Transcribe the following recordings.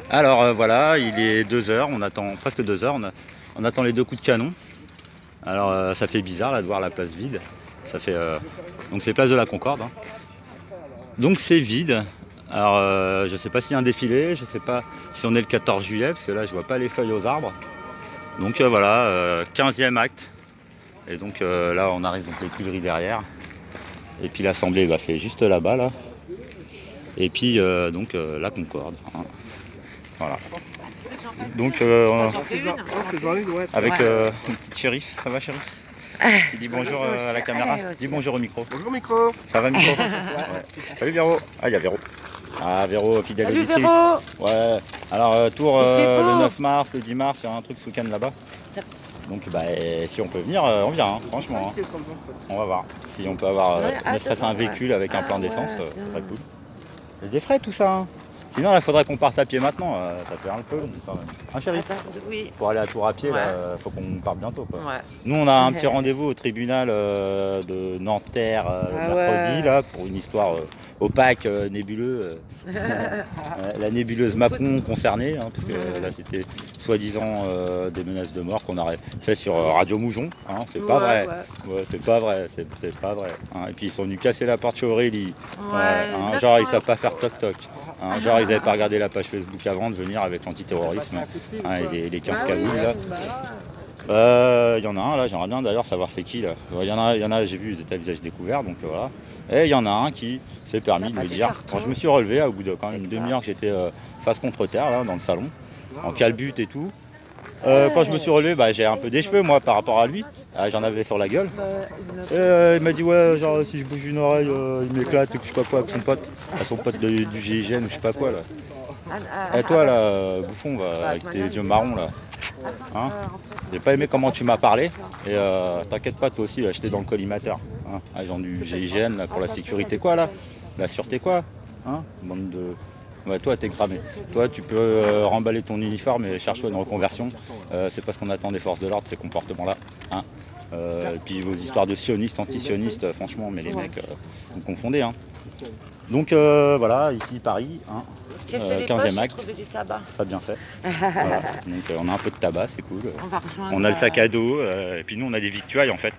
Alors voilà, il est 2 heures, on attend presque 2 heures, on attend les 2 coups de canon. Alors ça fait bizarre là de voir la place vide. Ça fait donc c'est place de la Concorde, hein. Donc c'est vide. Alors je sais pas s'il y a un défilé, je sais pas si on est le 14 juillet, parce que là je vois pas les feuilles aux arbres. Donc voilà, 15e acte. Et donc là on arrive donc les Tuileries derrière. Et puis l'Assemblée, bah, c'est juste là-bas là. Et puis donc la Concorde, hein. Voilà. Donc avec une petite chérie, ça va chérie? Tu dis bonjour à la caméra, dis bonjour au micro. Bonjour micro. Ça va micro? Ouais. Salut Véro. Ah il y a Véro. Ah Véro, fidèle Salut auditrice. Véro. Ouais. Alors tour le 9 mars, le 10 mars, il y a un truc ce week-end là-bas. Donc bah, si on peut venir, on vient, hein, franchement. Hein. On va voir. Si on peut avoir ne serait-ce un véhicule avec un plein d'essence, ce serait cool. Il y a des frais tout ça. Hein. Sinon, il faudrait qu'on parte à pied maintenant. Ça fait un peu long quand même. Hein, chérie? Oui. Pour aller à Tours à pied, il faut qu'on parte bientôt. Quoi. Ouais. Nous, on a un petit rendez-vous au tribunal de Nanterre mercredi là, pour une histoire opaque, nébuleuse. La nébuleuse Macron concernée, hein, parce que là, c'était soi-disant des menaces de mort qu'on aurait fait sur Radio Moujon. Hein, c'est pas vrai. Ouais, c'est pas vrai. C'est pas vrai. Hein. Et puis, ils sont venus casser la porte chez Aurélie. Hein, genre, ils savent pas faire toc-toc. Hein, genre ils n'avaient pas regardé la page Facebook avant de venir avec l'antiterrorisme, hein, et les 15 cagoules là. Il y en a un là, j'aimerais bien d'ailleurs savoir c'est qui là. Il y en a, j'ai vu, ils étaient à visage découvert, donc voilà. Et il y en a un qui s'est permis de me dire, quand je me suis relevé au bout de quand même une demi-heure que j'étais face contre terre là dans le salon, en calbute et tout. Quand je me suis relevé, bah, j'ai un peu des cheveux moi par rapport à lui. J'en avais sur la gueule. Il m'a dit ouais, genre si je bouge une oreille, il m'éclate ou je sais pas quoi avec son pote, à son pote du GIGN ou je sais pas quoi là. Et toi là, bouffon, avec tes yeux marrons là. Hein, j'ai pas aimé comment tu m'as parlé. Et t'inquiète pas, toi aussi, là, j'étais dans le collimateur. Hein, agent du GIGN là, pour la sécurité quoi là. La sûreté quoi. Hein, bande de. Ouais, toi, t'es cramé. Toi, tu peux remballer ton uniforme et chercher une reconversion. C'est pas ce qu'on attend des forces de l'ordre, ces comportements-là. Hein. Et puis vos histoires de sionistes, anti-sionistes, franchement, mais les mecs, vous confondez. Hein. Donc voilà, ici Paris, hein, 15e acte. Du tabac. Pas bien fait. Voilà. Donc on a un peu de tabac, c'est cool. On, on a le sac à dos, et puis nous on a des victuailles en fait.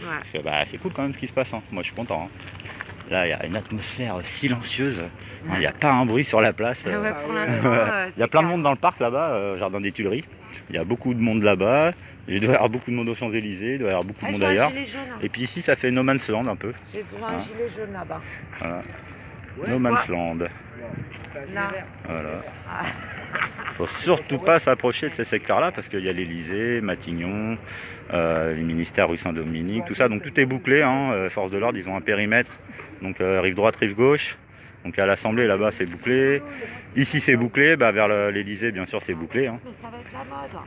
Ouais. Parce que bah, c'est cool quand même ce qui se passe. Hein. Moi je suis content. Hein. Là, il y a une atmosphère silencieuse. Il n'y a pas un bruit sur la place. Il y a plein de monde dans le parc là-bas, Jardin des Tuileries. Il y a beaucoup de monde là-bas. Il doit y avoir beaucoup de monde aux Champs-Élysées. Il doit y avoir beaucoup de monde ailleurs. Et puis ici, ça fait No Man's Land un peu. J'ai vu un gilet jaune là-bas. Voilà. No Man's Land. Là. Voilà. Faut surtout pas s'approcher de ces secteurs-là parce qu'il y a l'Elysée, Matignon, les ministères rue Saint-Dominique, tout ça. Donc tout est bouclé. Hein. Force de l'ordre, ils ont un périmètre. Donc rive droite, rive gauche. Donc à l'Assemblée là-bas c'est bouclé. Ici c'est bouclé, bah, vers l'Elysée bien sûr c'est bouclé. Hein.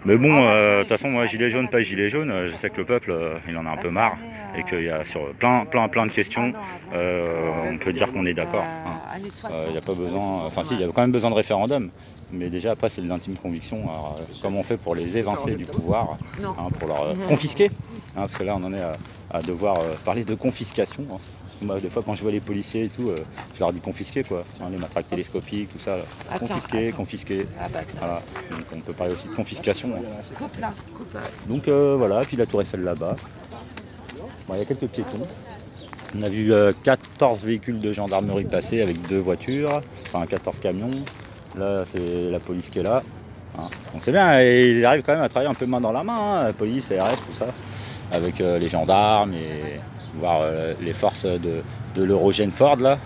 Mais bon, de toute façon moi gilet jaune, pas gilet jaune, je sais que le peuple il en a un peu marre et qu'il y a sur plein de questions, on peut dire qu'on est d'accord. Hein. Il n'y a pas besoin, enfin si, il y a quand même besoin de référendum. Mais déjà après c'est de l'intime conviction. Alors, comment on fait pour les évincer du pouvoir, hein, pour leur confisquer, hein, parce que là on en est à devoir parler de confiscation. Hein. Moi, des fois, quand je vois les policiers et tout, je leur dis confisquer quoi. Tiens, les matraques télescopiques, tout ça. Là. Confisquer. Voilà. Donc, on peut parler aussi de confiscation. Hein. Coupe là, coupe là. Donc voilà, puis la Tour Eiffel là-bas. Bon, il y a quelques piétons. On a vu 14 véhicules de gendarmerie passer avec 2 voitures, enfin 14 camions. Là, c'est la police qui est là. Hein. Donc c'est bien, et ils arrivent quand même à travailler un peu main dans la main, hein, la police, ARS, tout ça, avec les gendarmes et voir les forces de l'Eurogène Ford là,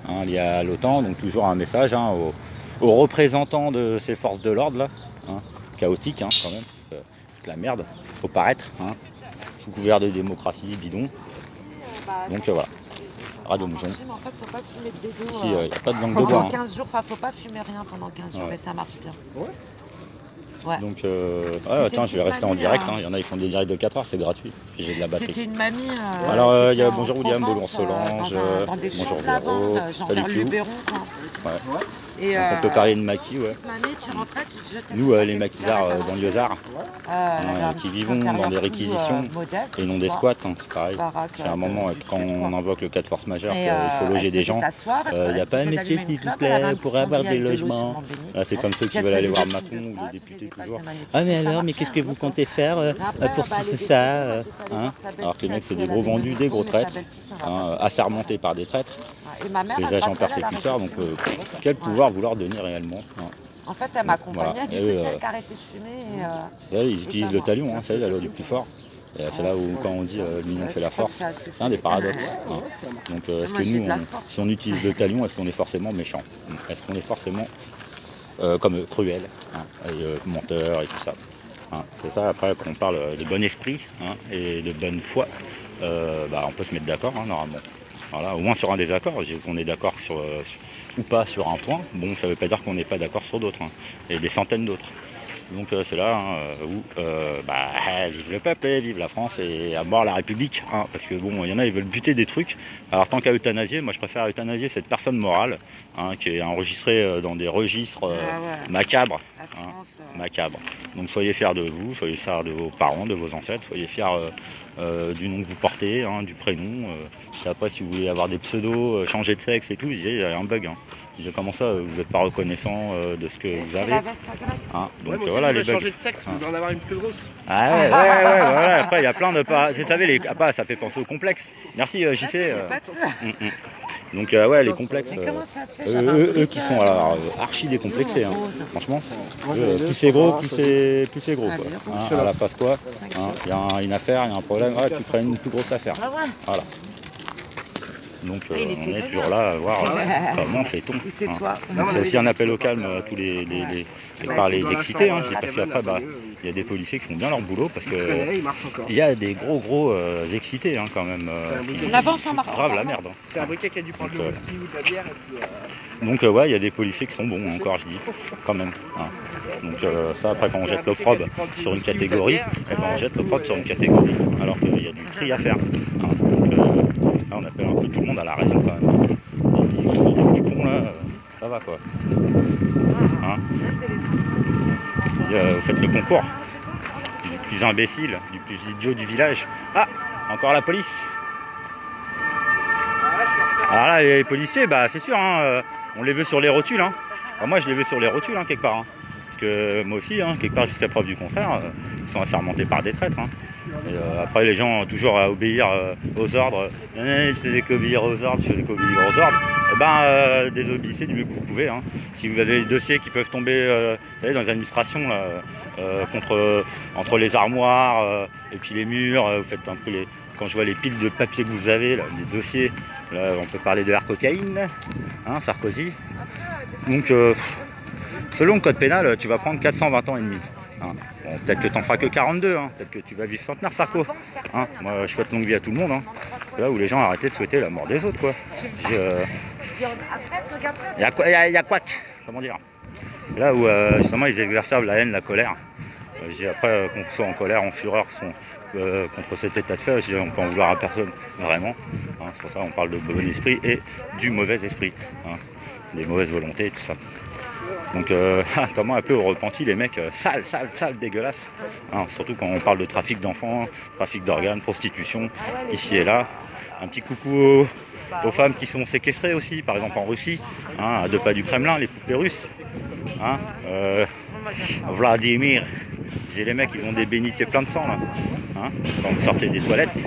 hein, liées à l'OTAN. Donc toujours un message, hein, aux représentants de ces forces de l'ordre là, hein, chaotiques hein, quand même, parce que c'est la merde, faut paraître, hein, sous couvert de démocratie bidon. Donc voilà. Radio Moujon. En fait, faut pas fumer de bédo. Ici, il n'y a pas de langue de bois. Pendant 15 jours, faut pas fumer rien pendant 15 jours, mais ça marche bien. Ouais. Donc, attends, je vais rester en direct. Hein. Il y en a, ils font des directs de 4 heures, c'est gratuit. J'ai de la batterie. C'était une mamie. Alors, il y a bonjour William, bonjour Solange, dans des bonjour champs de lavande, Véro, genre salut vers Q. Luberon. Ouais. Et on peut parler de maquis, ouais. mamie, tu rentrais, tu te jetais Nous, les maquisards banlieusards, qui vivons dans des réquisitions et non des squats, hein, c'est pareil. C'est un moment, quand on invoque le cas de force majeure, qu'il faut loger des gens, il n'y a pas un métier s'il vous plaît, pour avoir des logements. C'est comme ceux qui veulent aller voir Macron ou les députés toujours. Ah mais alors, mais qu'est-ce que vous comptez faire pour ça hein? Alors que les mecs, c'est des gros vendus, des gros traîtres, assermentés par des traîtres, des agents persécuteurs, donc quel pouvoir vouloir donner réellement En fait, elle m'accompagnait, du coup, c'est elle qui a arrêté de fumer. Ils utilisent le talion, c'est la loi du plus fort. Et c'est là où, quand on dit l'union fait la force, c'est un des paradoxes. Donc, est-ce que nous, si on utilise le talion, est-ce qu'on est forcément méchant? Est-ce qu'on est forcément comme cruel, et menteur et tout ça? C'est ça, après, quand on parle de bon esprit et de bonne foi, on peut se mettre d'accord, normalement. Voilà, au moins sur un désaccord, on est d'accord sur ou pas sur un point, bon, ça ne veut pas dire qu'on n'est pas d'accord sur d'autres, et des centaines d'autres. Donc c'est là où vive le peuple, vive la France et à mort la République, parce que bon, il y en a, ils veulent buter des trucs. Alors tant qu'à euthanasier, moi je préfère euthanasier cette personne morale qui est enregistrée dans des registres macabres. Macabres. Donc soyez fiers de vous, soyez fiers de vos parents, de vos ancêtres, soyez fiers du nom que vous portez, du prénom. Après, si vous voulez avoir des pseudos, changer de sexe et tout, il y a un bug. Comment ça, vous n'êtes pas reconnaissant de ce que vous avez. Donc voilà, les bugs. Changer de sexe, vous devez en avoir une plus grosse. Voilà. Après, il y a plein de vous savez, ça fait penser au complexe. Merci, JC. Donc les complexes, eux qui sont archi décomplexés, franchement. Plus c'est gros, plus c'est gros. À la face quoi, il y a une affaire, il y a un problème, tu feras une plus grosse affaire. Voilà. Donc on est toujours là à voir comment fait-on. C'est aussi un appel au calme à tous par les excités, parce qu'après il y a des policiers qui font bien leur boulot parce que il y a des gros excités quand même. On avance en marchant. Grave la merde. C'est un briquet qui a dû prendre le whisky ou de la bière. Donc il y a des policiers qui sont bons encore, je dis, quand même. Donc ça, après quand on jette l'opprobre sur une catégorie, on jette l'opprobre sur une catégorie, alors qu'il y a du tri à faire. Là, on appelle un peu tout le monde à la raison quand même. Du con là, ça va quoi. Vous faites le concours du plus imbécile, du plus idiot du village. Encore la police. Alors là, les policiers, c'est sûr, on les veut sur les rotules. Moi, je les veux sur les rotules quelque part. Parce que moi aussi, quelque part, jusqu'à preuve du contraire, ils sont assermentés par des traîtres. Et après, les gens ont toujours à obéir aux ordres. Je faisais qu'obéir aux ordres, je faisais qu'obéir aux ordres. Désobéissez du mieux que vous pouvez. Si vous avez des dossiers qui peuvent tomber vous savez, dans les administrations, là, entre les armoires et puis les murs, vous faites un peu les. Quand je vois les piles de papier que vous avez, là, les dossiers, là, on peut parler de la cocaïne, Sarkozy. Donc, selon le code pénal, tu vas prendre 420 ans et demi. Bon, peut-être que tu n'en feras que 42, peut-être que tu vas vivre centenaire, Sarko. Moi, je souhaite longue vie à tout le monde. Là où les gens arrêtaient de souhaiter la mort des autres, quoi. Il y a quoi, comment dire. Là où justement ils exacerbent la haine, la colère. Après, qu'on soit en colère, en fureur, contre cet état de fait, on peut en vouloir à personne, vraiment. C'est pour ça qu'on parle de bon esprit et du mauvais esprit. Des mauvaises volontés, tout ça. Donc comment appeler au repenti les mecs sales, dégueulasses. Surtout quand on parle de trafic d'enfants, trafic d'organes, prostitution, ici et là. Un petit coucou aux femmes qui sont séquestrées aussi, par exemple en Russie, à 2 pas du Kremlin, les poupées russes. Vladimir, j'ai les mecs, ils ont des bénitiers plein de sang là. Quand vous sortez des toilettes,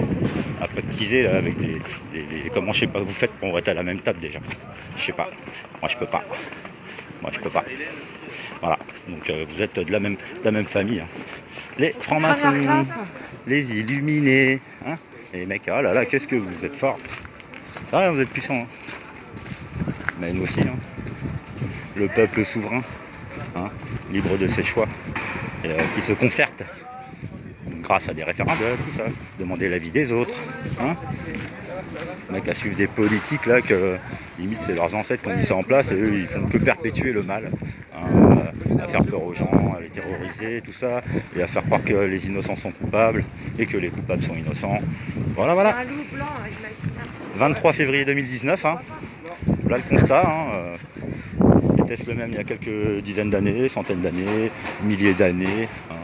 à pactiser là, avec des comment je sais pas, vous faites pour être à la même table déjà. Je sais pas, moi je peux pas. Voilà, donc vous êtes de la même famille. Les francs-maçons, les illuminés, et les mecs, oh là là, qu'est-ce que vous êtes forts. C'est vrai, vous êtes puissants. Mais nous aussi, le peuple souverain, libre de ses choix, et, qui se concerte grâce à des référendums, tout ça, demander l'avis des autres. Les mecs à suivre des politiques là que limite c'est leurs ancêtres qui ont mis ça en place et eux ils font que perpétuer le mal, à faire peur aux gens, à les terroriser, tout ça, et à faire croire que les innocents sont coupables et que les coupables sont innocents. Voilà. 23 février 2019, là le constat. était-ce le même il y a quelques dizaines d'années, centaines d'années, milliers d'années hein.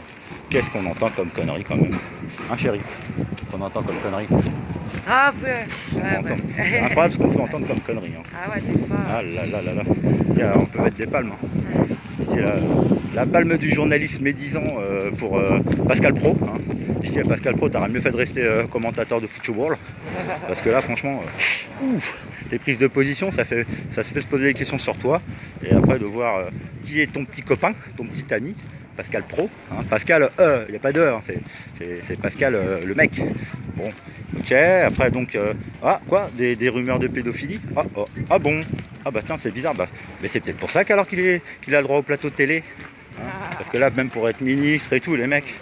Qu'est-ce qu'on entend comme conneries quand même, hein chérie, qu'on entend comme conneries. Ah ouais, C'est incroyable ce qu'on peut entendre comme conneries. Hein. Ah ouais, des fois. Ah là là là là. On peut mettre des palmes. Hein. Je dis, la palme du journalisme médisant pour Pascal Pro. Hein. Je dis à Pascal Pro, t'aurais mieux fait de rester commentateur de football. Parce que là, franchement, tes prises de position, ça se fait se poser des questions sur toi. Et après de voir qui est ton petit copain, ton petit ami. Pascal Pro, hein. Pascal, il n'y a pas de hein. C'est Pascal le mec. Bon, ok, après donc, quoi, des rumeurs de pédophilie. Ah bon, ah bah tiens, c'est bizarre, mais c'est peut-être pour ça qu'alors qu'il a le droit au plateau de télé. Hein. Parce que là, même pour être ministre et tout, les mecs,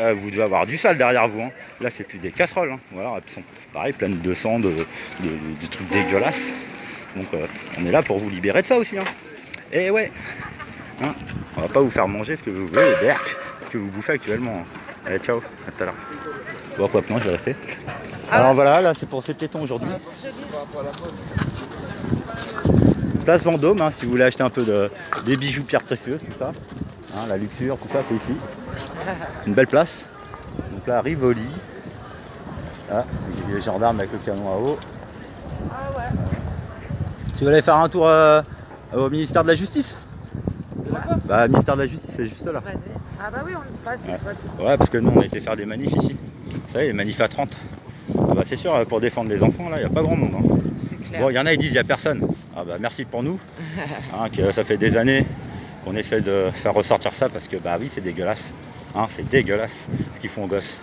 vous devez avoir du sale derrière vous. Hein. Là, c'est plus des casseroles. Hein. Voilà, elles sont pareil, pleines de sang, de trucs dégueulasses. Donc, on est là pour vous libérer de ça aussi. Hein. Et ouais. Hein, on va pas vous faire manger ce que vous voulez, les berks, ce que vous bouffez actuellement. Allez, ciao, à tout à l'heure. Bon, quoi que non, je vais rester. Alors voilà, là c'est pour ces piétons aujourd'hui. Place Vendôme, hein, si vous voulez acheter un peu des bijoux pierres précieuses, tout ça. Hein, la luxure, tout ça, c'est ici. Une belle place. Donc là, Rivoli. Ah, les gendarmes avec le canon à eau. Si vous voulez faire un tour au ministère de la Justice. Bah, ministère de la Justice, c'est juste là. Ah bah oui, on passe des fois. Ouais, parce que nous, on a été faire des manifs ici. Vous savez, les manifs à 30. Ah bah, c'est sûr, pour défendre les enfants, là, il n'y a pas grand monde. Hein. C'est clair. Bon, il y en a, ils disent, il n'y a personne. Ah bah, merci pour nous. Hein, que ça fait des années qu'on essaie de faire ressortir ça, parce que, bah oui, c'est dégueulasse. Hein, c'est dégueulasse, ce qu'ils font aux gosses.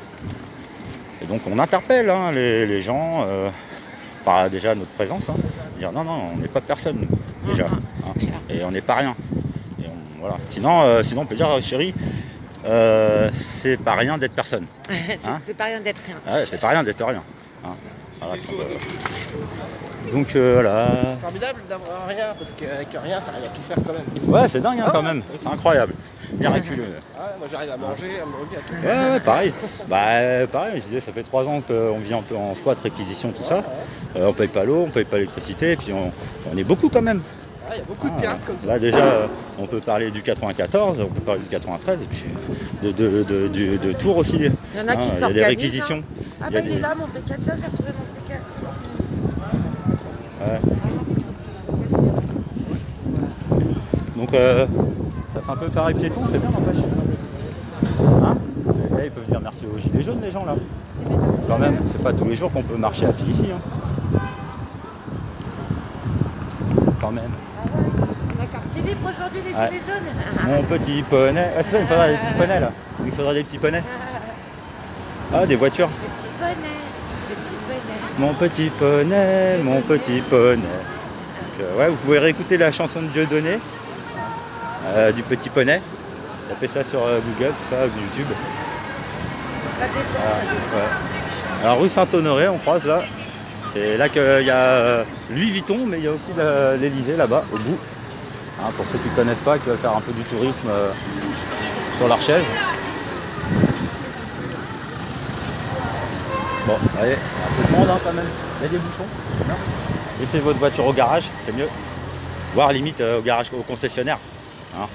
Et donc, on interpelle hein, les gens, par déjà notre présence. Hein, dire, non, on n'est pas personne, nous, déjà. Hein, et on n'est pas rien. Voilà. Sinon, on peut dire, chérie, c'est pas rien d'être personne. Hein, c'est pas rien d'être rien. Ouais, c'est pas rien d'être rien. Hein. Voilà, donc voilà. C'est formidable d'avoir rien, parce qu'avec rien, t'arrives à tout faire quand même. Ouais, c'est dingue hein, quand même. C'est incroyable. Miraculeux. Ah, moi j'arrive à manger, à me revenir, à tout. Ouais, pareil. Bah, pareil, je disais, ça fait 3 ans qu'on vit un peu en squat, réquisition, tout ça. On paye pas l'eau, on paye pas l'électricité, et puis on est beaucoup quand même. Il y a beaucoup de pirates comme ça. Là déjà, on peut parler du 94, on peut parler du 93, et puis de Tours aussi. Il y en a qui il y a des réquisitions. Hein. Ah bah il est là mon P4, ça j'ai retrouvé mon P4. Ouais. Donc ça fait un peu carré piéton, c'est bien n'empêche. Hein, ils peuvent dire merci aux gilets jaunes les gens là. Quand même, c'est pas tous les jours qu'on peut marcher à pied ici. Hein. Quand même. On a quartier libre aujourd'hui les gilets jaunes. Mon petit poney. Ah c'est ça, il me faudra des petits poneys là. Il me faudra des petits poneys. Ah des voitures. Petit poney, petit poney. Mon petit poney, mon petit poney. Donc, ouais, vous pouvez réécouter la chanson de Dieudonné du petit poney. Tapez ça sur Google, tout ça, YouTube. Ouais. Alors rue Saint-Honoré, on croise là. C'est là qu'il y a Louis Vuitton, mais il y a aussi l'Elysée là-bas, au bout. Hein, pour ceux qui ne connaissent pas, qui veulent faire un peu du tourisme sur l'Archège. Bon, allez, un peu de monde hein, quand même. Il y a des bouchons. Bien. Laissez votre voiture au garage, c'est mieux. Voire limite au garage, au concessionnaire. Hein.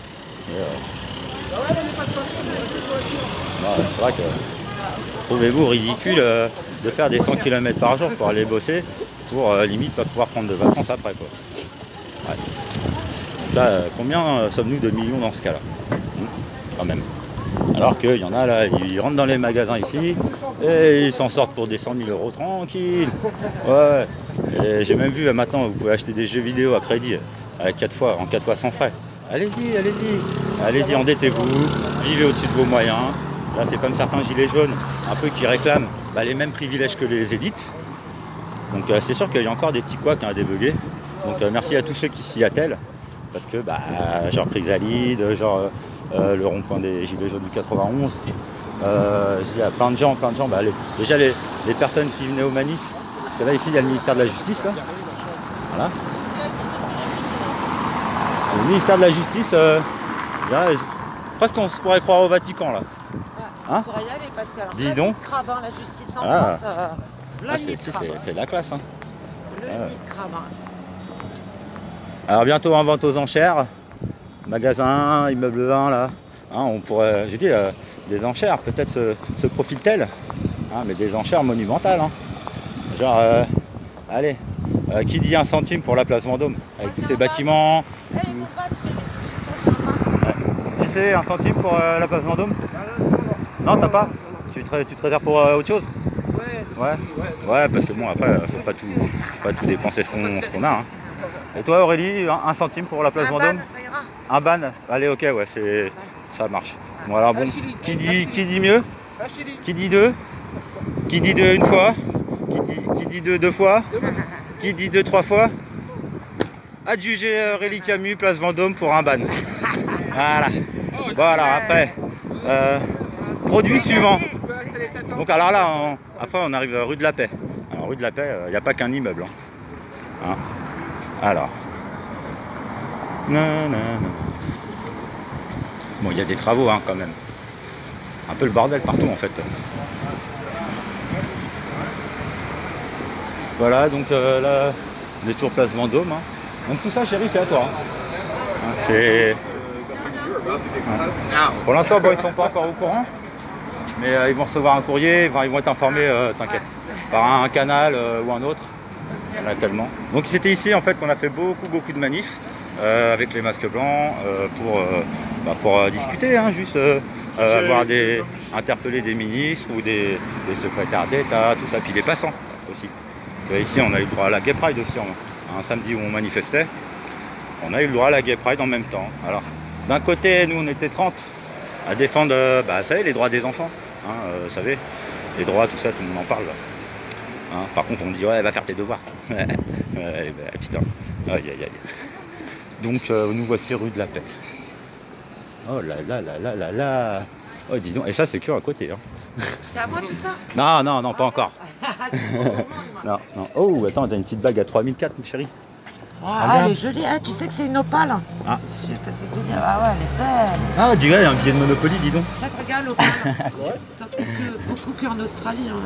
C'est vrai que trouvez-vous ridicule de faire des 100 km par jour pour aller bosser pour limite pas pouvoir prendre de vacances après quoi. Ouais. Donc là, combien sommes-nous de millions dans ce cas-là quand même. Alors qu'il y en a là, ils rentrent dans les magasins ici et ils s'en sortent pour des 100 000 euros tranquille. Ouais. Et j'ai même vu maintenant, vous pouvez acheter des jeux vidéo à crédit en 4 fois sans frais. Allez-y, allez-y, endettez-vous, vivez au-dessus de vos moyens. Là, c'est comme certains gilets jaunes, un peu qui réclament les mêmes privilèges que les élites. Donc, c'est sûr qu'il y a encore des petits couacs à débugger. Donc, merci à tous ceux qui s'y attellent. Parce que, genre Chrysalide, genre le rond-point des gilets jaunes du 91. Il y a plein de gens. Déjà, les personnes qui venaient aux manifs. Parce que là, ici, il y a le ministère de la Justice. Là. Voilà. Le ministère de la Justice, presque on se pourrait croire au Vatican là. Hein, on pourrait y aller parce que dis donc. Crabe, hein, la justice en France, c'est la classe. Hein. Le crabe. Alors bientôt en vente aux enchères, magasin, immeuble 1 là. Hein, on pourrait, j'ai dit, des enchères peut-être se profilent-elles, hein, mais des enchères monumentales. Hein. Genre, allez, qui dit 1 centime pour la place Vendôme, avec tous ces bâtiments. C'est 1 centime pour la place Vendôme? Non, t'as pas? Tu te réserves pour autre chose? Ouais, parce que bon, après, faut pas tout dépenser ce qu'on a. Hein. Et toi, Aurélie, 1 centime pour la place Vendôme? Ça ira. Un ban? Allez, ok, ouais, ça marche. Bon, alors bon, qui dit mieux? Qui dit 2? Qui dit 2 une fois? Qui dit 2 fois? Qui dit 2 3 fois? Adjugé Aurélie Camus, place Vendôme pour un ban. Voilà. Bon, alors après, produit suivant. Donc alors là, après on arrive rue de la Paix. Alors rue de la Paix, il n'y a pas qu'un immeuble. Hein. Alors. Bon, il y a des travaux hein, quand même. Un peu le bordel partout en fait. Voilà, donc là, on est toujours place Vendôme. Hein. Donc tout ça, chérie, c'est à toi. Hein. C'est... Pour l'instant, bon, ils sont pas encore au courant. Mais ils vont recevoir un courrier, ils vont être informés, t'inquiète, par un canal ou un autre. Il y en a tellement. Donc c'était ici en fait qu'on a fait beaucoup de manifs avec les masques blancs pour discuter, hein, juste interpeller des ministres ou des secrétaires d'État, tout ça, puis des passants aussi. Ici on a eu le droit à la Gay Pride aussi, un samedi où on manifestait, on a eu le droit à la Gay Pride en même temps. Alors d'un côté nous on était 30 à défendre vous savez, les droits des enfants, hein, vous savez, les droits, tout ça, tout le monde en parle. Hein, par contre on me dit ouais, va faire tes devoirs. Putain, aïe. Donc nous voici rue de la Paix. Oh là. Oh dis donc, et ça c'est que à côté. Hein. C'est à moi tout ça? Non, pas encore. non. Oh attends, t'as une petite bague à 3004 mon chéri. Elle est jolie, tu sais que c'est une opale. Ah. C'est super, c'est délire. Ah ouais, elle est belle. Ah dis ouais, un billet de Monopoly, dis donc. Ça regarde l'opale. T'en trouves beaucoup qu'en Australie. Hein.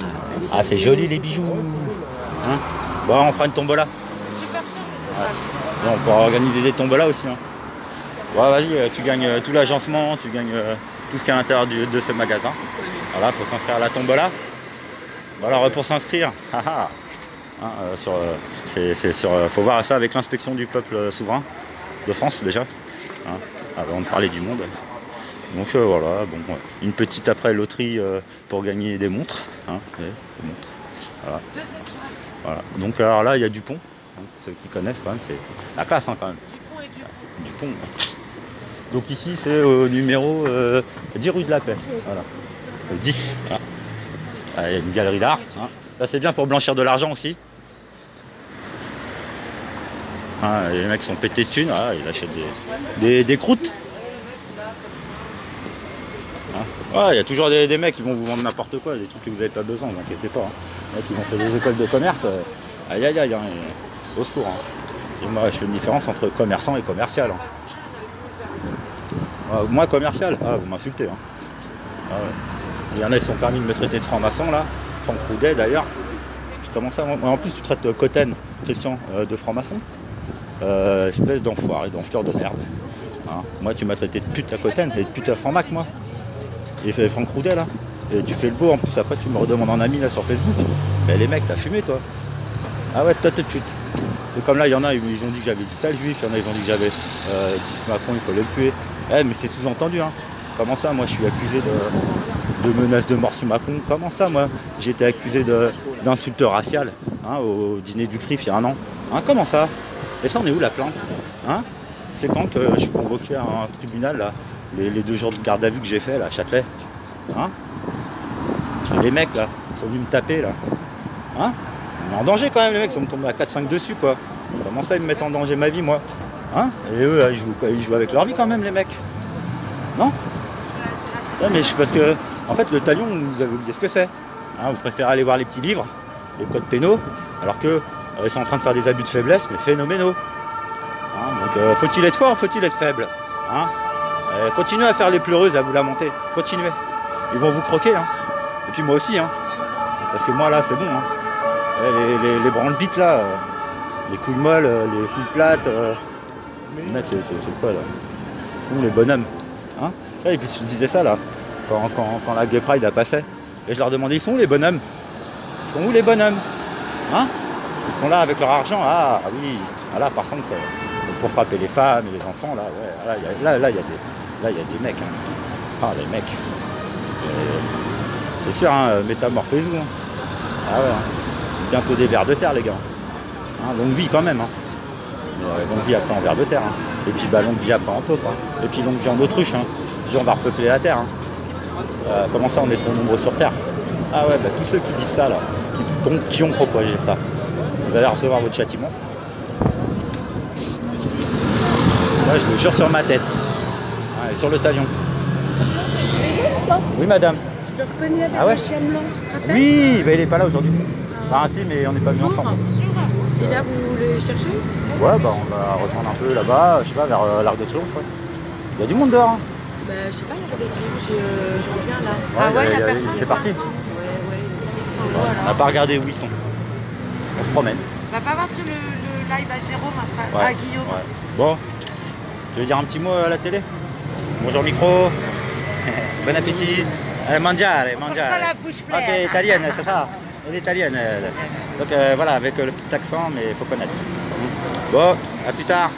Ah c'est joli les bijoux. Hein, bon on fera une tombola. Super cher. Bon, on pourra organiser des tombolas aussi. Hein. Ouais, vas-y, tu gagnes tout l'agencement, tu gagnes tout ce qu'il y a à l'intérieur de ce magasin. Voilà, faut s'inscrire à la tombola. Bon, alors pour s'inscrire, hein, faut voir ça avec l'inspection du peuple souverain de France déjà, hein, avant de parler du monde. Donc voilà, bon, une petite après loterie pour gagner des montres. Hein, des montres. Voilà. Voilà. Donc alors là il y a Dupont, hein, ceux qui connaissent quand même, c'est la classe hein, quand même. Dupont. Donc ici c'est au numéro 10 rue de la Paix. Voilà. 10. Voilà. Il y a une galerie d'art. Hein. Là c'est bien pour blanchir de l'argent aussi. Hein, les mecs sont pétés de thunes, voilà, ils achètent des croûtes. Hein. Ouais, il y a toujours des mecs qui vont vous vendre n'importe quoi, des trucs que vous n'avez pas besoin, ne vous inquiétez pas. Hein. Les mecs qui ont fait des écoles de commerce, aïe, hein, au secours. Hein. Et moi je fais une différence entre commerçant et commercial. Hein. Moi commercial, vous m'insultez. Hein. Ah ouais. Il y en a qui sont permis de me traiter de franc-maçon là, Franck Roudet d'ailleurs. Je commence à... En plus tu traites Cotten, Christian, de franc-maçon. Espèce d'enfoiré, d'enfleur de merde. Hein. Moi tu m'as traité de pute à Cotten et de pute à Franc-Mac moi. Et fait Franck Roudet là. Et tu fais le beau en plus après tu me redemandes en ami là sur Facebook. Mais les mecs t'as fumé toi. Ah ouais toi t'es de chute. C'est comme là il y en a ils ont dit que j'avais dit sale juif, il y en a ils ont dit que j'avais dit Macron il fallait le tuer. Mais c'est sous-entendu hein. Comment ça moi je suis accusé de menaces de mort sur Macron? Comment ça moi j'ai été accusé d'insulte raciale hein, au dîner du CRIF il y a un an hein, comment ça? Et ça on est où la plainte hein? C'est quand je suis convoqué à un tribunal là, les 2 jours de garde à vue que j'ai fait là à Châtelet hein? Les mecs là sont venus me taper là hein? On est en danger quand même les mecs, ils sont me tombés à 4-5 dessus quoi. Comment ça ils me mettent en danger ma vie moi hein? Et eux là, ils jouent avec leur vie quand même les mecs. Non? Ouais, mais parce que en fait le talion vous avez oublié ce que c'est hein? Vous préférez aller voir les petits livres, les codes pénaux, alors que ils sont en train de faire des abus de faiblesse mais phénoménaux hein? Donc faut-il être fort, faut-il être faible hein? Continuez à faire les pleureuses, à vous lamenter, continuez, ils vont vous croquer hein? Et puis moi aussi hein? Parce que moi là c'est bon hein? Les branle-bites là, les couilles molles, les couilles plates, mec c'est quoi là? sont les bonhommes. Hein, ça, et puis je disais ça là, quand la Gay Pride a passé. Et je leur demandais, ils sont où les bonhommes? Ils sont où les bonhommes? Hein? Ils sont là avec leur argent. Ah oui, voilà, par contre, pour frapper les femmes et les enfants, là, ouais, là, il y a des mecs. Hein. Ah, les mecs. C'est sûr, hein, métamorphosez-vous. Hein. Ah ouais, hein. Bientôt des vers de terre, les gars. Hein, longue vie quand même. Hein. Longue vie après en vers de terre. Hein. Et puis bah, longue vie après en taupe. Hein. Et puis longue vie en autruche. Hein. Puis on va repeupler la terre. Hein. Comment ça, on est trop nombreux sur terre? Ah ouais, bah, tous ceux qui disent ça, là, qui ont proposé ça, vous allez recevoir votre châtiment. Là, je le jure sur ma tête. Ouais, sur le talion. Oui, madame. Je te reconnais avec le chien blanc, tu te rappelles? Oui, bah, il est pas là aujourd'hui. Ah si, mais on n'est pas venus ensemble. Et là, vous voulez chercher? Ouais, bah on va rejoindre un peu là-bas, je sais pas, vers l'Arc de Triomphe. Ouais. Il y a du monde dehors. Hein. Bah, je sais pas, il y avait des trucs, je reviens là. Ouais, il y a personne. C'est parti. Ouais, ils sont là, alors. On n'a pas regardé où ils sont. On se promène. On va pas voir sur le live à Jérôme après, à Guillaume. Ouais. Bon, je vais dire un petit mot à la télé. Bonjour micro. Bon appétit. Mangiare, mangiare. Pas la bouche pleine. Ok, italienne, c'est ça. Elle est italienne. Elle. Donc voilà, avec le petit accent, mais il faut connaître. Bon, à plus tard.